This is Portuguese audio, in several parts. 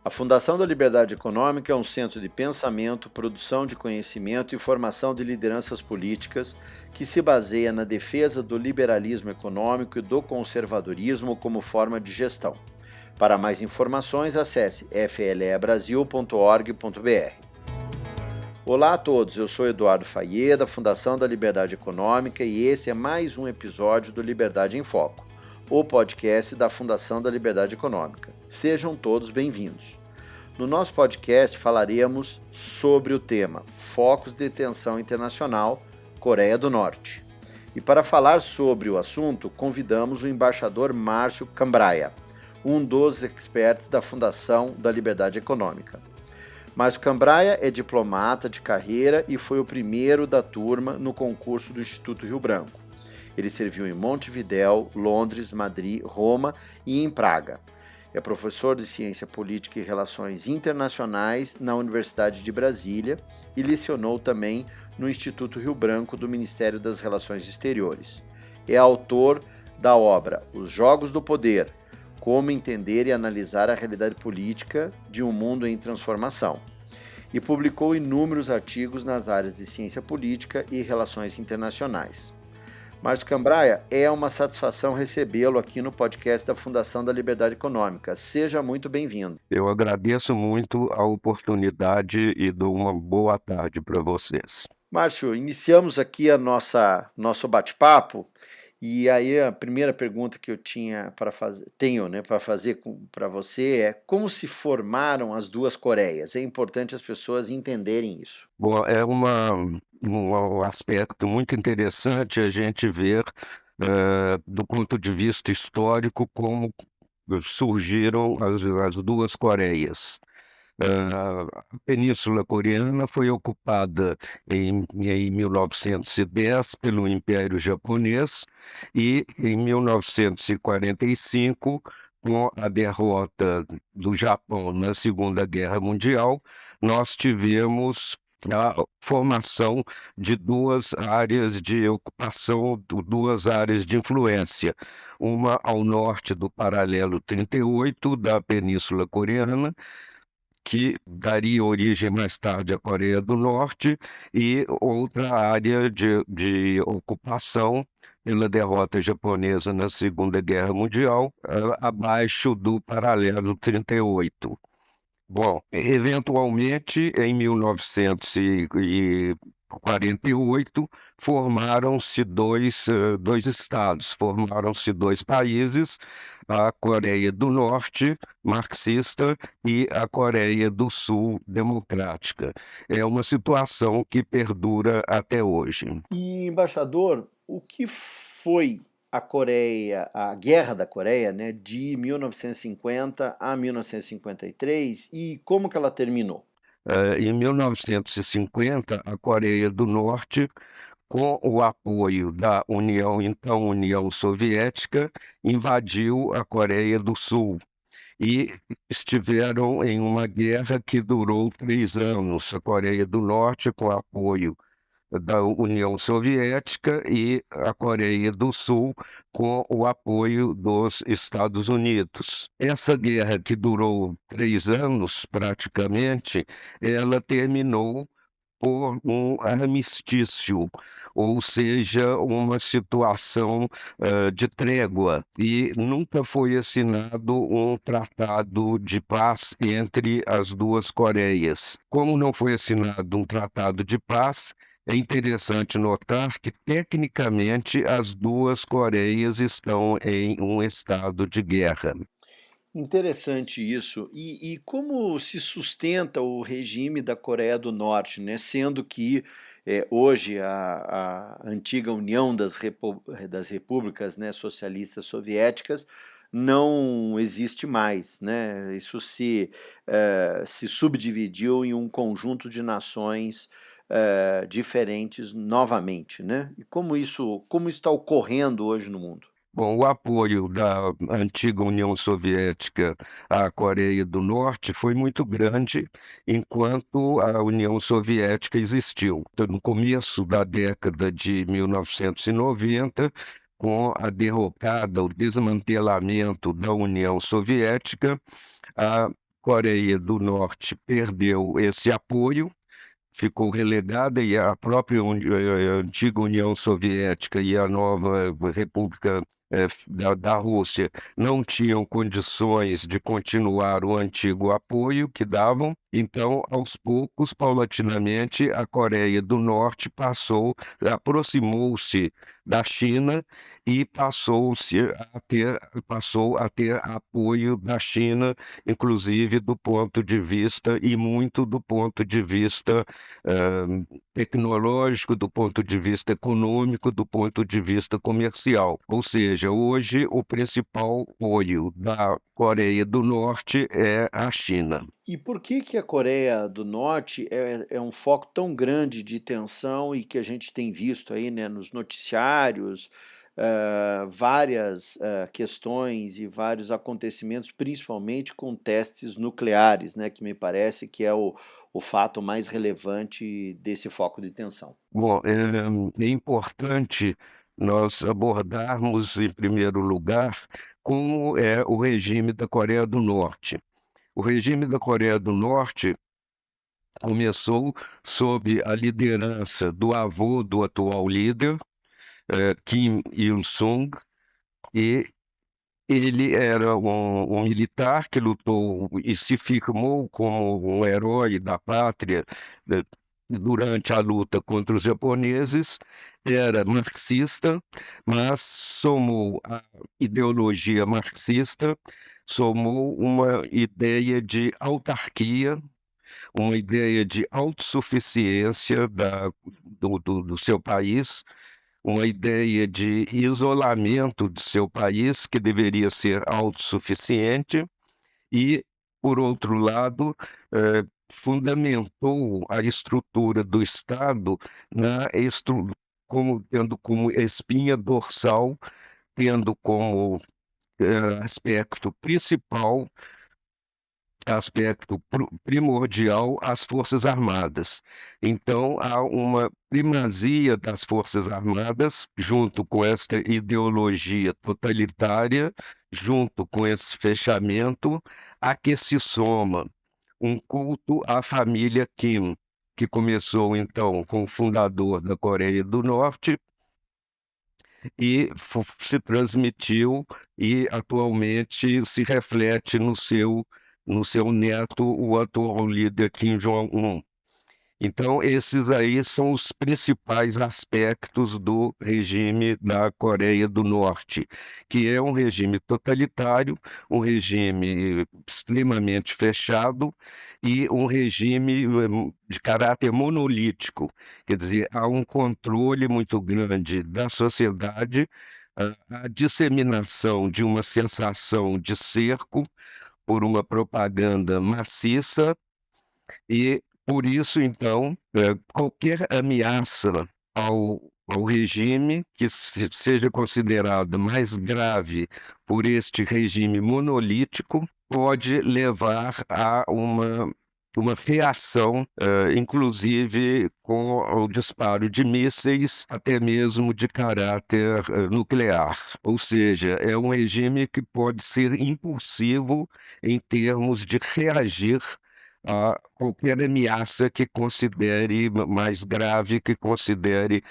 A Fundação da Liberdade Econômica é um centro de pensamento, produção de conhecimento e formação de lideranças políticas que se baseia na defesa do liberalismo econômico e do conservadorismo como forma de gestão. Para mais informações, acesse flebrasil.org.br. Olá a todos, eu sou Eduardo Faiê, da Fundação da Liberdade Econômica, e esse é mais um episódio do Liberdade em Foco, o podcast da Fundação da Liberdade Econômica. Sejam todos bem-vindos. No nosso podcast falaremos sobre o tema Focos de Tensão Internacional, Coreia do Norte. E para falar sobre o assunto, convidamos o embaixador Márcio Cambraia, um dos experts da Fundação da Liberdade Econômica. Márcio Cambraia é diplomata de carreira e foi o primeiro da turma no concurso do Instituto Rio Branco. Ele serviu em Montevidéu, Londres, Madrid, Roma e em Praga. É professor de Ciência Política e Relações Internacionais na Universidade de Brasília e lecionou também no Instituto Rio Branco do Ministério das Relações Exteriores. É autor da obra Os Jogos do Poder, Como Entender e Analisar a Realidade Política de um Mundo em Transformação, e publicou inúmeros artigos nas áreas de Ciência Política e Relações Internacionais. Márcio Cambraia, é uma satisfação recebê-lo aqui no podcast da Fundação da Liberdade Econômica. Seja muito bem-vindo. Eu agradeço muito a oportunidade e dou uma boa tarde para vocês. Márcio, iniciamos aqui nosso bate-papo, e aí a primeira pergunta que eu tenho para fazer para você é como se formaram as duas Coreias? É importante as pessoas entenderem isso. Bom, é um aspecto muito interessante a gente ver, do ponto de vista histórico, como surgiram as duas Coreias. A Península Coreana foi ocupada em 1910 pelo Império Japonês e em 1945, com a derrota do Japão na Segunda Guerra Mundial, nós tivemos a formação de duas áreas de ocupação, duas áreas de influência, uma ao norte do paralelo 38 da Península Coreana, que daria origem mais tarde à Coreia do Norte, e outra área de ocupação pela derrota japonesa na Segunda Guerra Mundial, abaixo do paralelo 38. Bom, eventualmente, em 1948, formaram-se dois estados, formaram-se dois países, a Coreia do Norte, marxista, e a Coreia do Sul, democrática. É uma situação que perdura até hoje. E, embaixador, o que foi a Guerra da Coreia, né, de 1950 a 1953, e como que ela terminou? Em 1950, a Coreia do Norte, com o apoio da então União Soviética, invadiu a Coreia do Sul e estiveram em uma guerra que durou 3 anos. A Coreia do Norte, com apoio da União Soviética, e a Coreia do Sul com o apoio dos Estados Unidos. Essa guerra, que durou 3 anos praticamente, ela terminou por um armistício, ou seja, uma situação de trégua, e nunca foi assinado um tratado de paz entre as duas Coreias. Como não foi assinado um tratado de paz, é interessante notar que, tecnicamente, as duas Coreias estão em um estado de guerra. Interessante isso. E como se sustenta o regime da Coreia do Norte, né? Sendo que hoje a antiga União das Repúblicas, né, Socialistas Soviéticas não existe mais, né? Isso se subdividiu em um conjunto de nações diferentes novamente, né? E como isso está ocorrendo hoje no mundo? Bom, o apoio da antiga União Soviética à Coreia do Norte foi muito grande enquanto a União Soviética existiu. Então, no começo da década de 1990, com a derrocada, o desmantelamento da União Soviética, a Coreia do Norte perdeu esse apoio, ficou relegada, e a própria a antiga União Soviética e a nova República da Rússia não tinham condições de continuar o antigo apoio que davam. Então, aos poucos, paulatinamente, a Coreia do Norte aproximou-se da China e passou a ter apoio da China, inclusive do ponto de vista, e muito do ponto de vista tecnológico, do ponto de vista econômico, do ponto de vista comercial. Ou seja, hoje o principal apoio da Coreia do Norte é a China. E por que a Coreia do Norte é um foco tão grande de tensão e que a gente tem visto aí, né, nos noticiários, várias questões e vários acontecimentos, principalmente com testes nucleares, né, que me parece que é o fato mais relevante desse foco de tensão? Bom, é importante nós abordarmos, em primeiro lugar, como é o regime da Coreia do Norte. O regime da Coreia do Norte começou sob a liderança do avô do atual líder, Kim Il-sung, e ele era um militar que lutou e se firmou como um herói da pátria durante a luta contra os japoneses. Era marxista, mas somou a ideologia marxista, somou uma ideia de autarquia, uma ideia de autossuficiência do seu país, uma ideia de isolamento de seu país, que deveria ser autossuficiente, e, por outro lado, fundamentou a estrutura do Estado tendo como espinha dorsal, tendo como aspecto principal, aspecto primordial, as Forças Armadas. Então, há uma primazia das Forças Armadas, junto com esta ideologia totalitária, junto com esse fechamento, a que se soma um culto à família Kim, que começou, então, com o fundador da Coreia do Norte e se transmitiu e atualmente se reflete no seu neto, o atual líder Kim Jong-un. Então, esses aí são os principais aspectos do regime da Coreia do Norte, que é um regime totalitário, um regime extremamente fechado e um regime de caráter monolítico. Quer dizer, há um controle muito grande da sociedade, a disseminação de uma sensação de cerco por uma propaganda maciça, e por isso, então, qualquer ameaça ao regime que seja considerada mais grave por este regime monolítico pode levar a uma reação, inclusive com o disparo de mísseis, até mesmo de caráter nuclear. Ou seja, é um regime que pode ser impulsivo em termos de reagir a qualquer ameaça que considere mais grave, que considere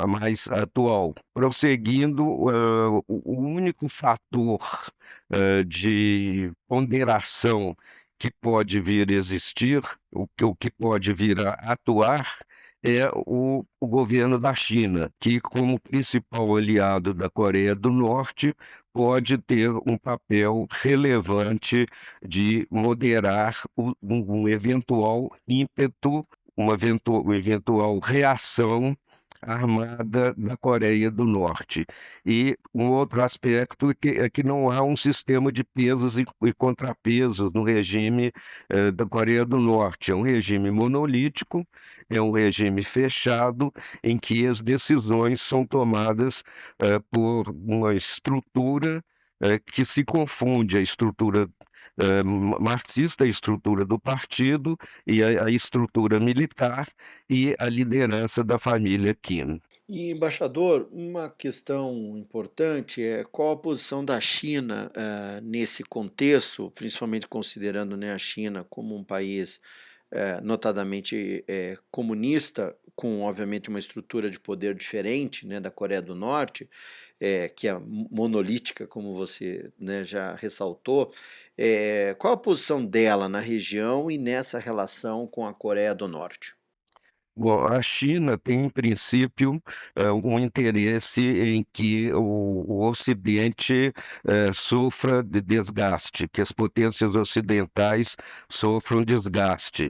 mais atual. Prosseguindo, o único fator de ponderação que pode vir a existir, o que pode vir a atuar, é o governo da China, que, como principal aliado da Coreia do Norte, pode ter um papel relevante de moderar um eventual ímpeto, uma eventual reação armada da Coreia do Norte. E um outro aspecto é que não há um sistema de pesos e contrapesos no regime da Coreia do Norte. É um regime monolítico, é um regime fechado, em que as decisões são tomadas por uma estrutura que se confunde a estrutura marxista, a estrutura do partido e a estrutura militar e a liderança da família Kim. E, embaixador, uma questão importante é qual a posição da China nesse contexto, principalmente considerando, né, a China como um país notadamente comunista, com obviamente uma estrutura de poder diferente, né, da Coreia do Norte, que é monolítica, como você, né, já ressaltou. Qual a posição dela na região e nessa relação com a Coreia do Norte? Bom, a China tem, em princípio, um interesse em que o Ocidente sofra de desgaste, que as potências ocidentais sofram desgaste.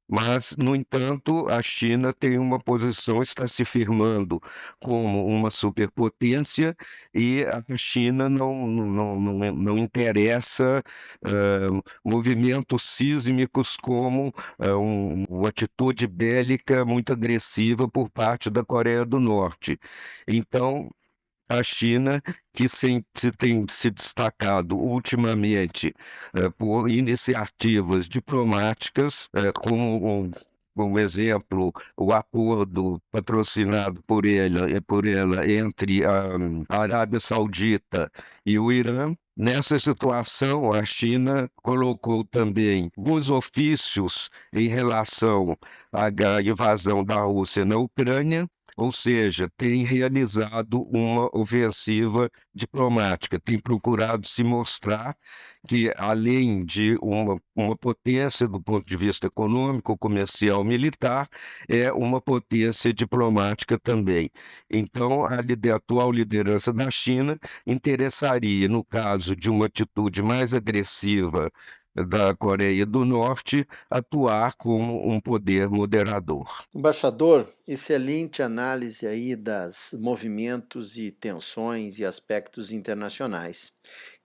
Mas, no entanto, a China tem uma posição, está se firmando como uma superpotência e a China não interessa movimentos sísmicos como uma atitude bélica muito agressiva por parte da Coreia do Norte. Então, a China, que tem se destacado ultimamente por iniciativas diplomáticas, como exemplo, o acordo patrocinado por ela entre a Arábia Saudita e o Irã. Nessa situação, a China colocou também alguns ofícios em relação à invasão da Rússia na Ucrânia, ou seja, tem realizado uma ofensiva diplomática, tem procurado se mostrar que, além de uma potência do ponto de vista econômico, comercial, militar, é uma potência diplomática também. Então, a atual liderança da China interessaria, no caso de uma atitude mais agressiva da Coreia do Norte, atuar como um poder moderador. Embaixador, excelente análise aí das movimentos e tensões e aspectos internacionais.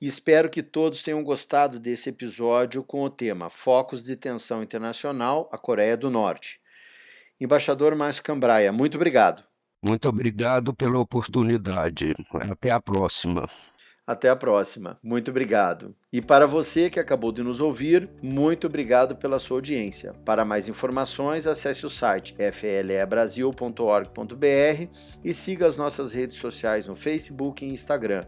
E espero que todos tenham gostado desse episódio com o tema Focos de Tensão Internacional, a Coreia do Norte. Embaixador Márcio Cambraia, muito obrigado. Muito obrigado pela oportunidade. Até a próxima. Até a próxima. Muito obrigado. E para você que acabou de nos ouvir, muito obrigado pela sua audiência. Para mais informações, acesse o site flebrasil.org.br e siga as nossas redes sociais no Facebook e Instagram,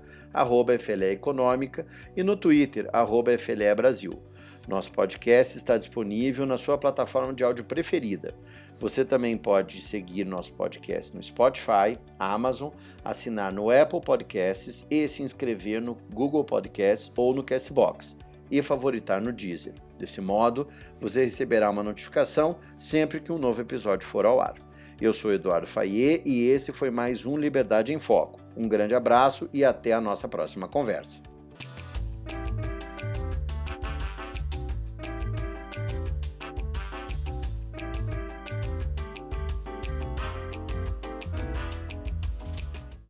@FLE Econômica, e no Twitter, @FLE Brasil. Nosso podcast está disponível na sua plataforma de áudio preferida. Você também pode seguir nosso podcast no Spotify, Amazon, assinar no Apple Podcasts e se inscrever no Google Podcasts ou no Castbox e favoritar no Deezer. Desse modo, você receberá uma notificação sempre que um novo episódio for ao ar. Eu sou Eduardo Fayet e esse foi mais um Liberdade em Foco. Um grande abraço e até a nossa próxima conversa.